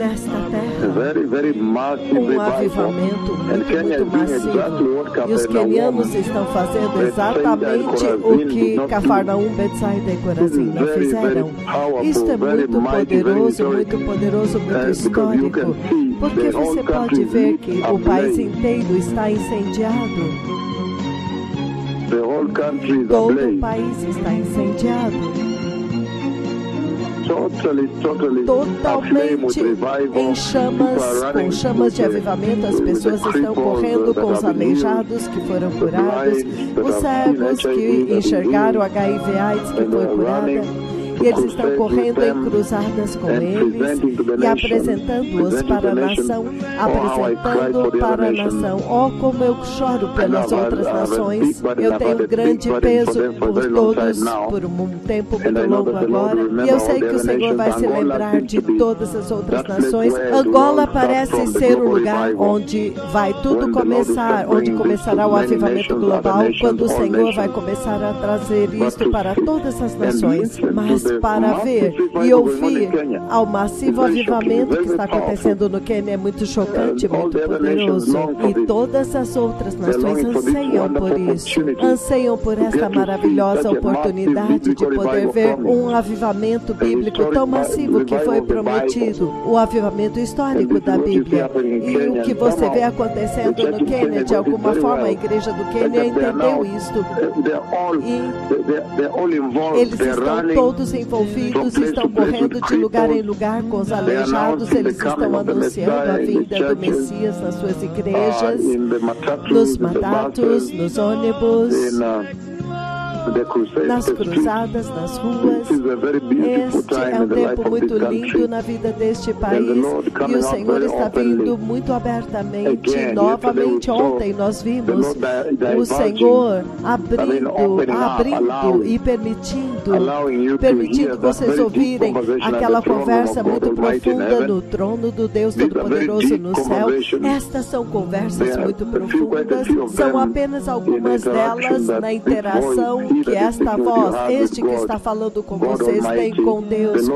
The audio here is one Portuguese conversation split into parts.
nesta terra um avivamento muito massivo. E os quenianos estão fazendo exatamente o que Cafarnaum, Betsaida e Corazim fizeram. Isto é muito poderoso, muito histórico, porque você pode ver que o país inteiro está incendiado. Todo o país está incendiado. Totalmente em chamas, com chamas de avivamento. As pessoas estão correndo com os aleijados que foram curados, os cegos que enxergaram HIV/AIDS que foi curada. E eles estão correndo em cruzadas com eles e apresentando-os para a nação, Oh, como eu choro pelas outras nações. Eu tenho grande peso por todos, por um tempo muito longo agora. E eu sei que o Senhor vai se lembrar de todas as outras nações. Angola parece ser o lugar onde vai tudo começar, onde começará o avivamento global, quando o Senhor vai começar a trazer isto para todas as nações. Mas para ver e ouvir ao massivo avivamento que está acontecendo no Quênia é muito chocante, muito poderoso. E todas as outras nações anseiam por isso, anseiam por esta maravilhosa oportunidade de poder ver um avivamento bíblico tão massivo que foi prometido, o avivamento histórico da Bíblia. E o que você vê acontecendo no Quênia, de alguma forma a igreja do Quênia entendeu isto. E eles estão todos envolvidos, estão correndo de lugar em lugar com os aleijados. Eles estão anunciando a vinda do Messias nas suas igrejas, nos matatos, nos ônibus, nas cruzadas, nas ruas. Este é um tempo muito lindo na vida deste país e o Senhor está vindo muito abertamente. Novamente, ontem nós vimos o Senhor abrindo e permitindo vocês ouvirem aquela conversa muito profunda no trono do Deus Todo-Poderoso no céu. Estas são conversas muito profundas, são apenas algumas delas na interação que esta voz, este que está falando com vocês, tem com Deus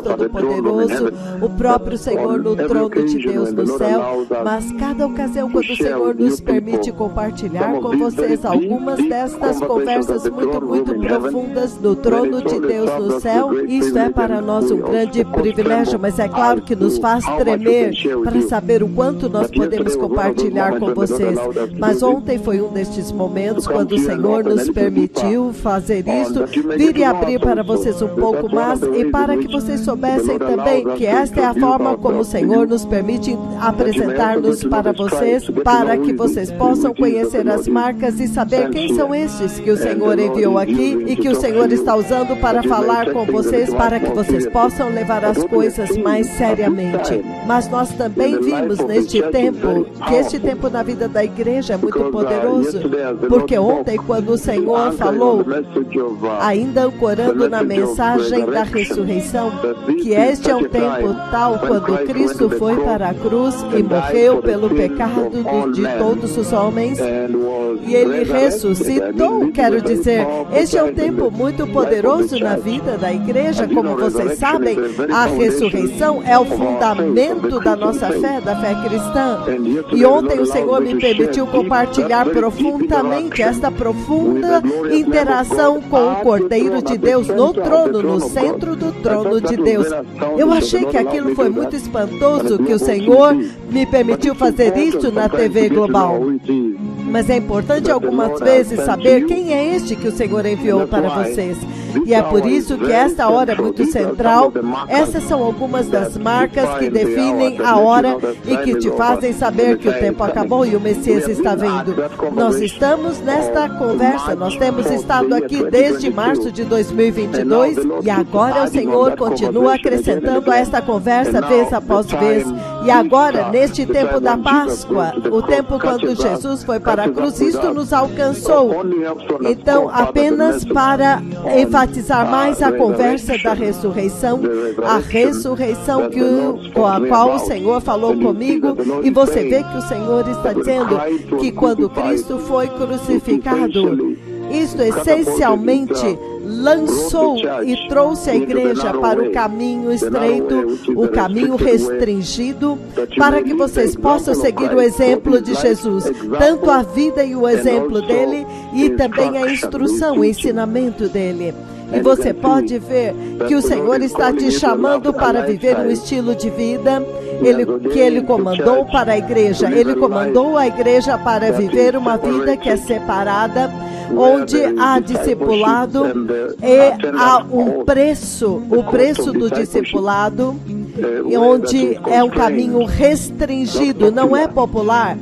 Todo-Poderoso, o próprio Senhor no trono de Deus no céu. Mas cada ocasião, quando o Senhor nos permite compartilhar com vocês algumas destas conversas muito profundas no trono de Deus no céu, isso é para nós um grande privilégio, mas é claro que nos faz tremer para saber o quanto nós podemos compartilhar com vocês. Mas ontem foi um destes momentos quando o Senhor nos permitiu fazer isso, vir e abrir para vocês um pouco mais e para que vocês soubessem também que esta é a forma como o Senhor nos permite apresentar-nos para vocês, para que vocês possam conhecer as marcas e saber quem são estes que o Senhor enviou aqui e que o Senhor está usando para falar com vocês, para que vocês possam levar as coisas mais seriamente. Mas nós também vimos neste tempo, que este tempo na vida da igreja é muito poderoso, porque ontem, quando o Senhor falou, ainda ancorando na mensagem da ressurreição, que este é um tempo tal quando Cristo foi para a cruz e morreu pelo pecado de todos os homens e Ele ressuscitou. Quero dizer, este é um tempo muito poderoso na vida da igreja. Como vocês sabem, a ressurreição é o fundamento da nossa fé, da fé cristã. E ontem o Senhor me permitiu compartilhar profundamente esta profunda interação com o Cordeiro de Deus no trono, no centro do trono de Deus. Eu achei que aquilo foi muito espantoso, que o Senhor me permitiu fazer isso na TV Global. Mas é importante algumas vezes saber quem é este que o Senhor enviou para vocês. E é por isso que esta hora é muito central. Essas são algumas das marcas que definem a hora e que te fazem saber que o tempo acabou e o Messias está vindo. Nós estamos nesta conversa, nós temos estado aqui desde março de 2022 e agora o Senhor continua acrescentando a esta conversa vez após vez. E agora, neste tempo da Páscoa, o tempo quando Jesus foi para a cruz, isto nos alcançou. Então, apenas para enfatizar mais a conversa da ressurreição, a ressurreição com a qual o Senhor falou comigo, e você vê que o Senhor está dizendo que quando Cristo foi crucificado, Isto essencialmente lançou e trouxe a igreja para o caminho estreito, o caminho restringido, para que vocês possam seguir o exemplo de Jesus, tanto a vida e o exemplo dele, e também a instrução, o ensinamento dele. E você pode ver que o Senhor está te chamando para viver um estilo de vida que Ele comandou para a igreja. Ele comandou a igreja para viver uma vida que é separada, onde há discipulado e há um preço, o preço do discipulado, onde é um caminho restringido, não é popular.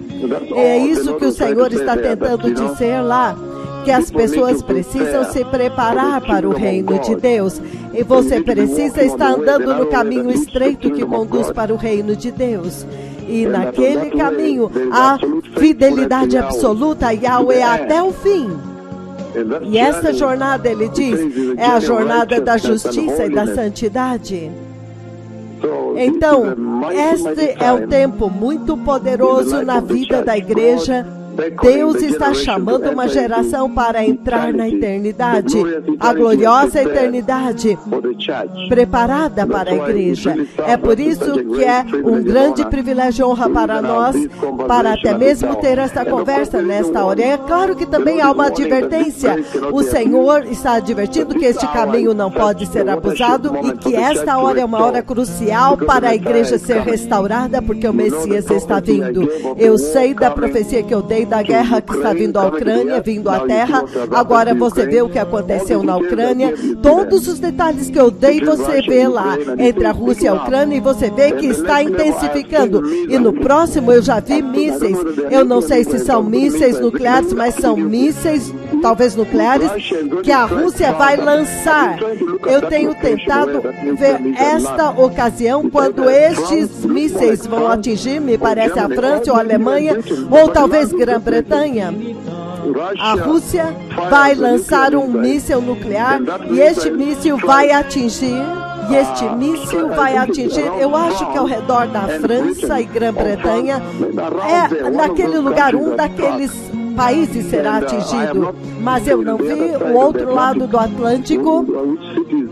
É isso que o Senhor está tentando dizer lá, que as pessoas precisam se preparar para o reino de Deus. E você precisa estar andando no caminho estreito que conduz para o reino de Deus. E naquele caminho, há fidelidade absoluta a Yahweh até o fim. E essa jornada, ele diz, é a jornada da justiça e da santidade. Então, este é um tempo muito poderoso na vida da igreja. Deus está chamando uma geração para entrar na eternidade, a gloriosa eternidade, preparada para a igreja. É por isso que é um grande privilégio e honra para nós, para até mesmo ter esta conversa nesta hora. É claro que também há uma advertência. O Senhor está advertindo que este caminho não pode ser abusado e que esta hora é uma hora crucial para a igreja ser restaurada, porque o Messias está vindo. Eu sei da profecia que eu dei da guerra que está vindo à Ucrânia, vindo à terra. Agora você vê o que aconteceu na Ucrânia. Todos os detalhes que eu dei, você vê lá, entre a Rússia e a Ucrânia, e você vê que está intensificando. E no próximo eu já vi mísseis. Eu não sei se são mísseis nucleares, mas são mísseis, talvez nucleares, que a Rússia vai lançar. Eu tenho tentado ver esta ocasião, quando estes mísseis vão atingir, me parece, a França ou a Alemanha, ou talvez Grã-Bretanha. A Rússia vai lançar um míssil nuclear e este míssil vai atingir. Eu acho que ao redor da França e Grã-Bretanha, é naquele lugar, um daqueles países será atingido. Mas eu não vi o outro lado do Atlântico,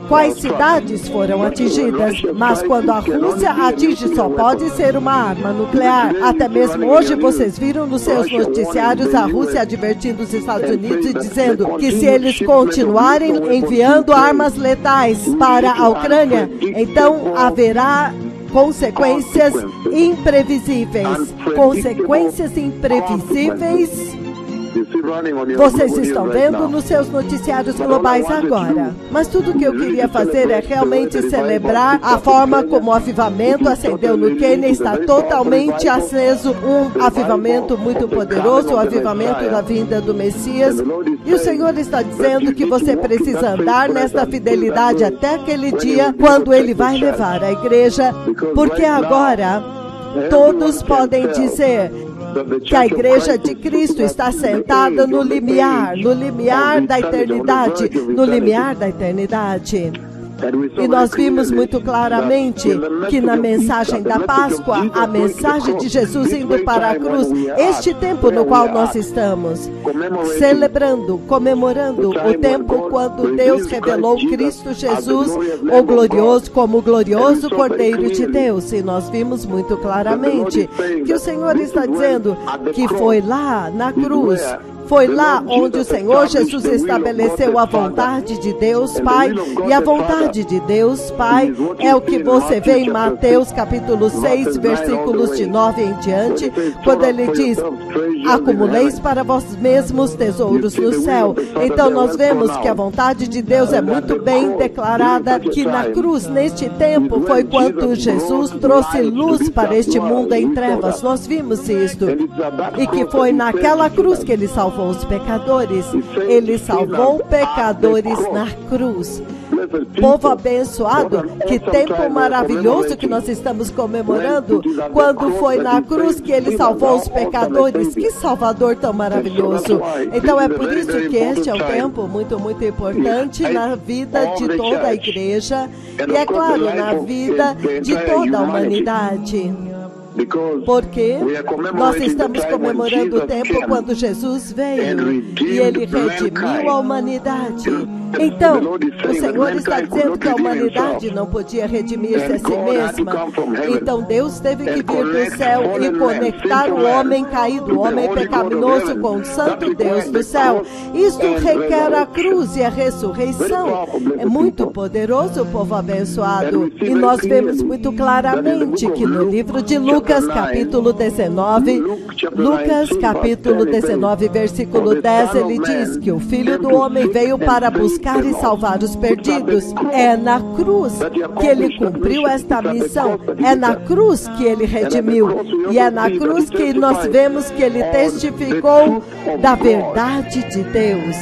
quais cidades foram atingidas. Mas quando a Rússia atinge, só pode ser uma arma nuclear. Até mesmo hoje vocês viram nos seus noticiários a Rússia advertindo os Estados Unidos e dizendo que se eles continuarem enviando armas letais para a Ucrânia, então haverá consequências imprevisíveis. Consequências imprevisíveis. Vocês estão vendo nos seus noticiários globais agora. Mas tudo que eu queria fazer é realmente celebrar a forma como o avivamento acendeu no Quênia. Está totalmente aceso, um avivamento muito poderoso, o avivamento da vinda do Messias. E o Senhor está dizendo que você precisa andar nesta fidelidade até aquele dia, quando Ele vai levar a igreja. Porque agora todos podem dizer que a igreja de Cristo está sentada no limiar da eternidade, no limiar da eternidade. E nós vimos muito claramente que na mensagem da Páscoa, a mensagem de Jesus indo para a cruz, este tempo no qual nós estamos, celebrando, comemorando o tempo quando Deus revelou Cristo Jesus, o glorioso, como o glorioso Cordeiro de Deus. E nós vimos muito claramente que o Senhor está dizendo que foi lá na cruz, foi lá onde o Senhor Jesus estabeleceu a vontade de Deus Pai, e a vontade de Deus Pai é o que você vê em Mateus capítulo 6, versículos de 9 em diante, quando ele diz: acumuleis para vós mesmos tesouros no céu. Então nós vemos que a vontade de Deus é muito bem declarada, que na cruz, neste tempo, foi quando Jesus trouxe luz para este mundo em trevas. Nós vimos isto. E que foi naquela cruz que Ele salvou os pecadores. Ele salvou pecadores na cruz. Povo abençoado, que tempo maravilhoso que nós estamos comemorando, quando foi na cruz que Ele salvou os pecadores. Que Salvador tão maravilhoso! Então é por isso que este é um tempo muito, muito importante na vida de toda a igreja e, é claro, na vida de toda a humanidade. Porque nós estamos comemorando o tempo quando Jesus veio e Ele redimiu a humanidade. Então, o Senhor está dizendo que a humanidade não podia redimir-se a si mesma. Então, Deus teve que vir do céu e conectar o homem caído, o homem pecaminoso com o santo Deus do céu. Isso requer a cruz e a ressurreição. É muito poderoso, povo abençoado. E nós vemos muito claramente que no livro de Lucas, capítulo 19, versículo 10, ele diz que o Filho do Homem veio para buscar e salvar os perdidos. É na cruz que ele cumpriu esta missão. É na cruz que ele redimiu. E é na cruz que nós vemos que ele testificou da verdade de Deus.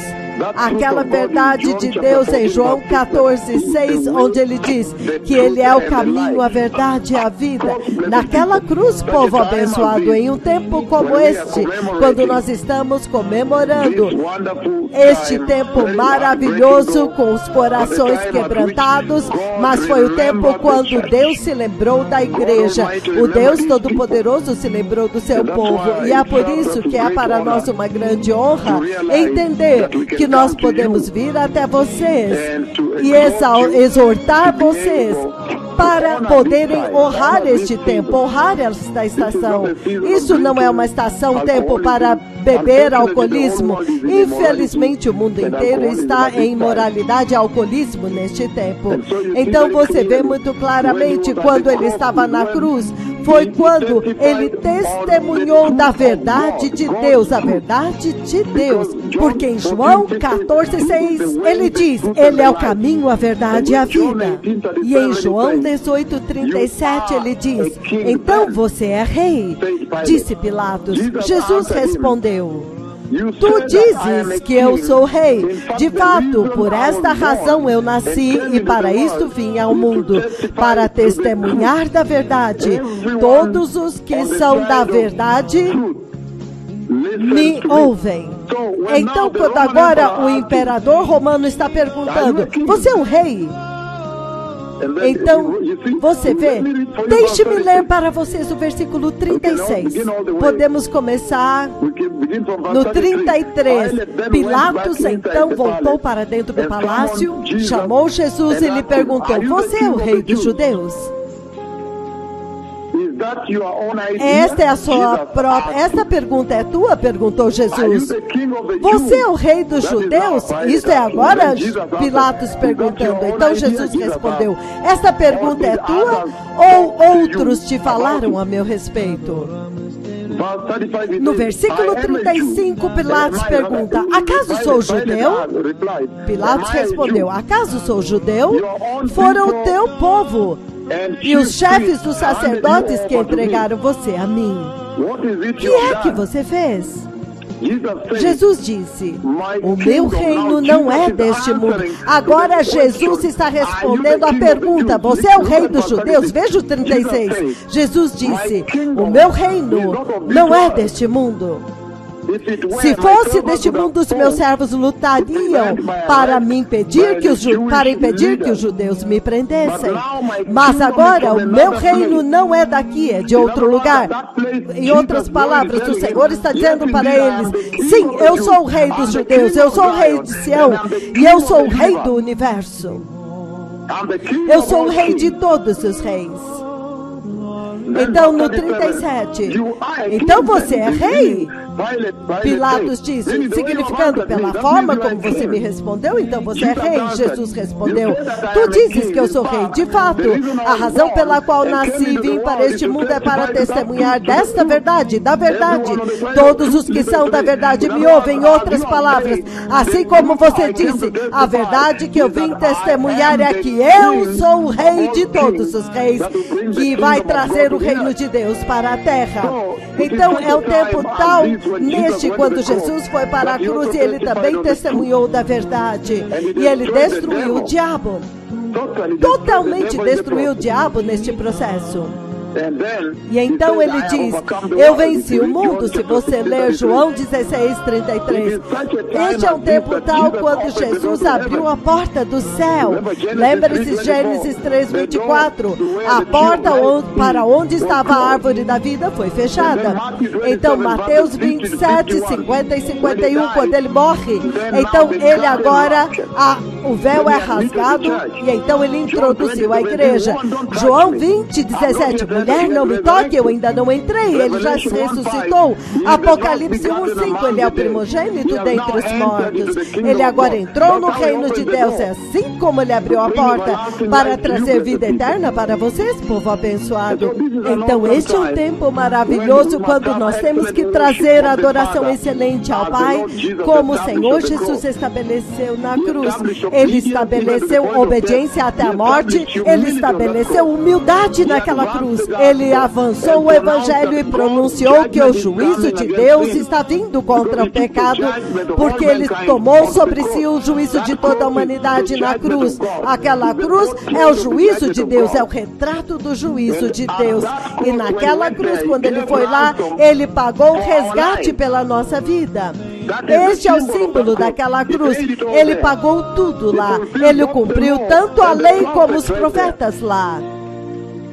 Aquela verdade de Deus em João 14:6, onde ele diz que ele é o caminho, a verdade e a vida. Naquela cruz, povo abençoado, em um tempo como este, quando nós estamos comemorando este tempo maravilhoso com os corações quebrantados, mas foi o tempo quando Deus se lembrou da igreja. O Deus Todo-Poderoso se lembrou do seu povo. E é por isso que é para nós uma grande honra entender que nós podemos vir até vocês e exortar vocês para poderem honrar este tempo, honrar esta estação. Isso não é uma estação, tempo para beber alcoolismo. Infelizmente, o mundo inteiro está em imoralidade e alcoolismo neste tempo. Então, você vê muito claramente quando ele estava na cruz, foi quando ele testemunhou da verdade de Deus, a verdade de Deus. Porque em João 14:6, ele diz, ele é o caminho, a verdade e a vida. E em João 18:37, ele diz, então você é rei? Disse Pilatos. Jesus respondeu, tu dizes que eu sou rei. De fato, por esta razão eu nasci e para isto vim ao mundo, para testemunhar da verdade. Todos os que são da verdade me ouvem. Então, quando agora o imperador romano está perguntando, você é um rei? Então, você vê, deixe-me ler para vocês o versículo 36. Podemos começar no 33. Pilatos então voltou para dentro do palácio, chamou Jesus e lhe perguntou, você é o rei dos judeus? Esta pergunta é tua? Perguntou Jesus. Você é o rei dos judeus? Isso é agora? Pilatos perguntando. Então Jesus respondeu, esta pergunta é tua ou outros te falaram a meu respeito? No versículo 35, Pilatos pergunta, acaso sou judeu? Pilatos respondeu, acaso sou judeu? Foram o teu povo e os chefes dos sacerdotes que entregaram você a mim. O que é que você fez? Jesus disse, o meu reino não é deste mundo. Agora Jesus está respondendo a pergunta, você é o rei dos judeus? Veja o 36. Jesus disse, o meu reino não é deste mundo. Se fosse deste mundo, os meus servos lutariam para impedir que os judeus me prendessem. Mas agora o meu reino não é daqui, é de outro lugar. Em outras palavras, o Senhor está dizendo para eles, sim, eu sou o rei dos judeus, eu sou o rei de Sião e eu sou o rei do universo. Eu sou o rei de todos os reis. Então, no 37, então você é rei? Pilatos disse, significando pela forma como você me respondeu, então você é rei. Jesus respondeu, tu dizes que eu sou rei. De fato, a razão pela qual nasci e vim para este mundo é para testemunhar desta verdade, da verdade. Todos os que são da verdade me ouvem. Em outras palavras, assim como você disse, a verdade que eu vim testemunhar é que eu sou o rei de todos os reis, que vai trazer o reino de Deus para a terra. Então é um tempo tal neste quando Jesus foi para a cruz e ele também testemunhou da verdade e ele destruiu o diabo. Totalmente destruiu o diabo neste processo. E então ele diz, eu venci o mundo. Se você ler João 16:33, este é um tempo tal quando Jesus abriu a porta do céu. Lembre-se, Gênesis 3:24, a porta para onde estava a árvore da vida foi fechada. Então Mateus 27:50 e 51, quando ele morre, então ele agora, o véu é rasgado, e então ele introduziu a igreja. João 20:17, mulher, não me toque, eu ainda não entrei, ele já se ressuscitou. Apocalipse 1:5, ele é o primogênito dentre os mortos. Ele agora entrou no reino de Deus, é assim como ele abriu a porta para trazer vida eterna para vocês, povo abençoado. Então este é um tempo maravilhoso quando nós temos que trazer a adoração excelente ao Pai, como o Senhor Jesus estabeleceu na cruz. Ele estabeleceu obediência até a morte, ele estabeleceu humildade naquela cruz. Ele avançou o evangelho e pronunciou que o juízo de Deus está vindo contra o pecado, porque ele tomou sobre si o juízo de toda a humanidade na cruz. Aquela cruz é o juízo de Deus, é o retrato do juízo de Deus. E naquela cruz, quando ele foi lá, ele pagou o resgate pela nossa vida. Este é o símbolo daquela cruz. Ele pagou tudo lá. Ele cumpriu tanto a lei como os profetas lá.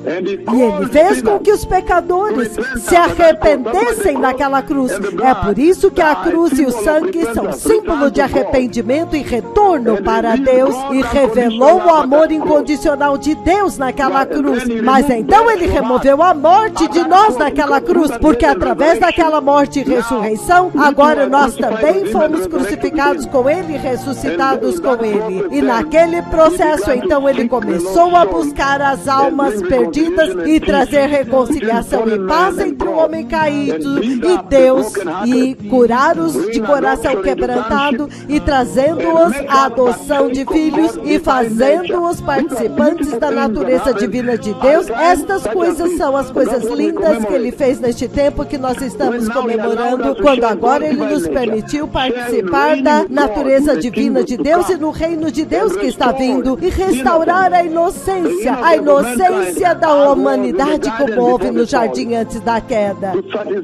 E ele fez com que os pecadores se arrependessem naquela cruz. É por isso que a cruz e o sangue são símbolo de arrependimento e retorno para Deus. E revelou o amor incondicional de Deus naquela cruz. Mas então ele removeu a morte de nós naquela cruz, porque através daquela morte e ressurreição, agora nós também fomos crucificados com ele e ressuscitados com ele. E naquele processo, então, ele começou a buscar as almas perdidas e trazer reconciliação e paz entre o homem caído e Deus, e curar-os de coração quebrantado e trazendo-os à adoção de filhos e fazendo-os participantes da natureza divina de Deus. Estas coisas são as coisas lindas que ele fez neste tempo que nós estamos comemorando, quando agora ele nos permitiu participar da natureza divina de Deus e no reino de Deus que está vindo, e restaurar a inocência da humanidade como houve no jardim antes da queda,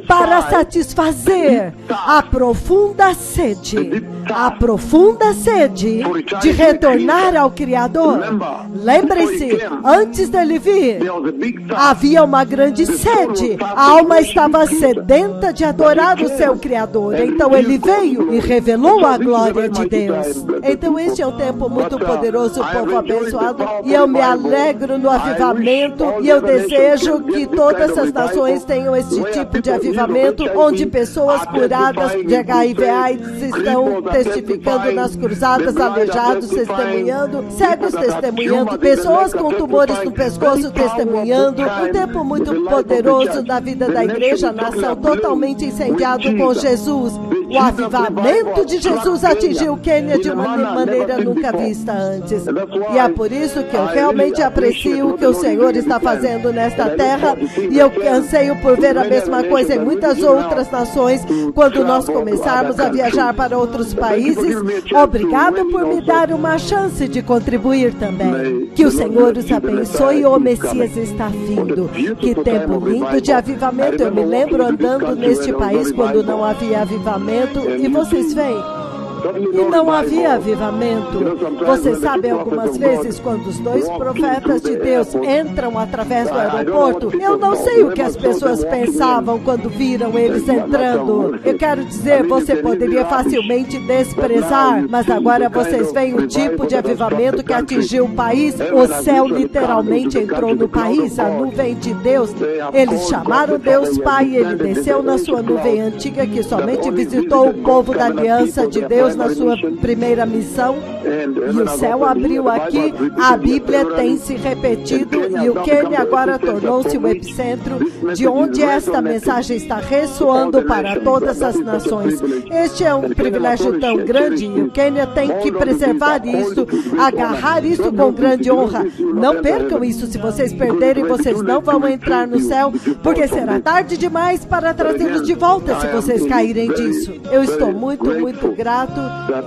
para satisfazer a profunda sede de retornar ao Criador. Lembre-se, antes dele vir, havia uma grande sede. A alma estava sedenta de adorar o seu Criador. Então ele veio e revelou a glória de Deus. Então este é um tempo muito poderoso, povo abençoado, e eu me alegro no avivamento, e eu desejo que todas as nações tenham esse tipo de avivamento, onde pessoas curadas de HIV/AIDS estão testificando nas cruzadas, aleijados testemunhando, cegos testemunhando, pessoas com tumores no pescoço testemunhando. Um tempo muito poderoso na vida da igreja, a nação totalmente incendiado com Jesus. O avivamento de Jesus atingiu o Quênia de uma maneira nunca vista antes. E é por isso que eu realmente aprecio o que o Senhor está fazendo nesta terra, e eu anseio por ver a mesma coisa em muitas outras nações quando nós começarmos a viajar para outros países. Obrigado por me dar uma chance de contribuir também. Que o Senhor os abençoe. O Messias está vindo. Que tempo lindo de avivamento. Eu me lembro andando neste país quando não havia avivamento, e vocês veem, e não havia avivamento. Você sabe, algumas vezes, quando os dois profetas de Deus entram através do aeroporto, eu não sei o que as pessoas pensavam quando viram eles entrando. Eu quero dizer, você poderia facilmente desprezar, mas agora vocês veem o tipo de avivamento que atingiu o país. O céu literalmente entrou no país, a nuvem de Deus. Eles chamaram Deus Pai, ele desceu na sua nuvem antiga, que somente visitou o povo da aliança de Deus na sua primeira missão, e o céu abriu aqui. A Bíblia tem se repetido, e o Quênia agora tornou-se o epicentro de onde esta mensagem está ressoando para todas as nações. Este é um privilégio tão grande, e o Quênia tem que preservar isso, agarrar isso com grande honra. Não percam isso. Se vocês perderem, vocês não vão entrar no céu, porque será tarde demais para trazê-los de volta se vocês caírem disso. Eu estou muito, muito grato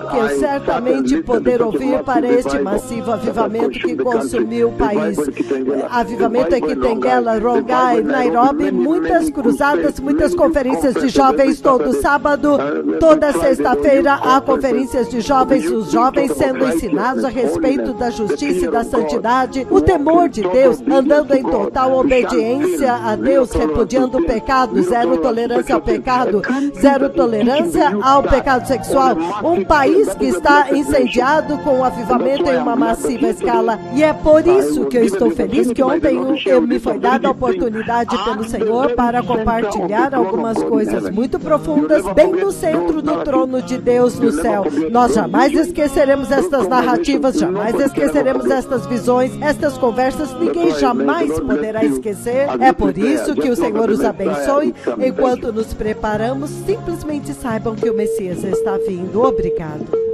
que eu certamente poder ouvir para este massivo avivamento que consumiu o país. Avivamento aqui tem Guela, Rongai, Nairobi, muitas cruzadas, muitas conferências de jovens todo sábado, toda sexta-feira há conferências de jovens, os jovens sendo ensinados a respeito da justiça e da santidade, o temor de Deus, andando em total obediência a Deus, repudiando o pecado, zero tolerância ao pecado, zero tolerância ao pecado sexual. Um país que está incendiado com o avivamento em uma massiva escala. E é por isso que eu estou feliz que ontem me foi dada a oportunidade pelo Senhor para compartilhar algumas coisas muito profundas, bem no centro do trono de Deus no céu. Nós jamais esqueceremos estas narrativas, jamais esqueceremos estas visões, estas conversas, ninguém jamais poderá esquecer. É por isso que o Senhor os abençoe. Enquanto nos preparamos, simplesmente saibam que o Messias está vindo. Obrigado.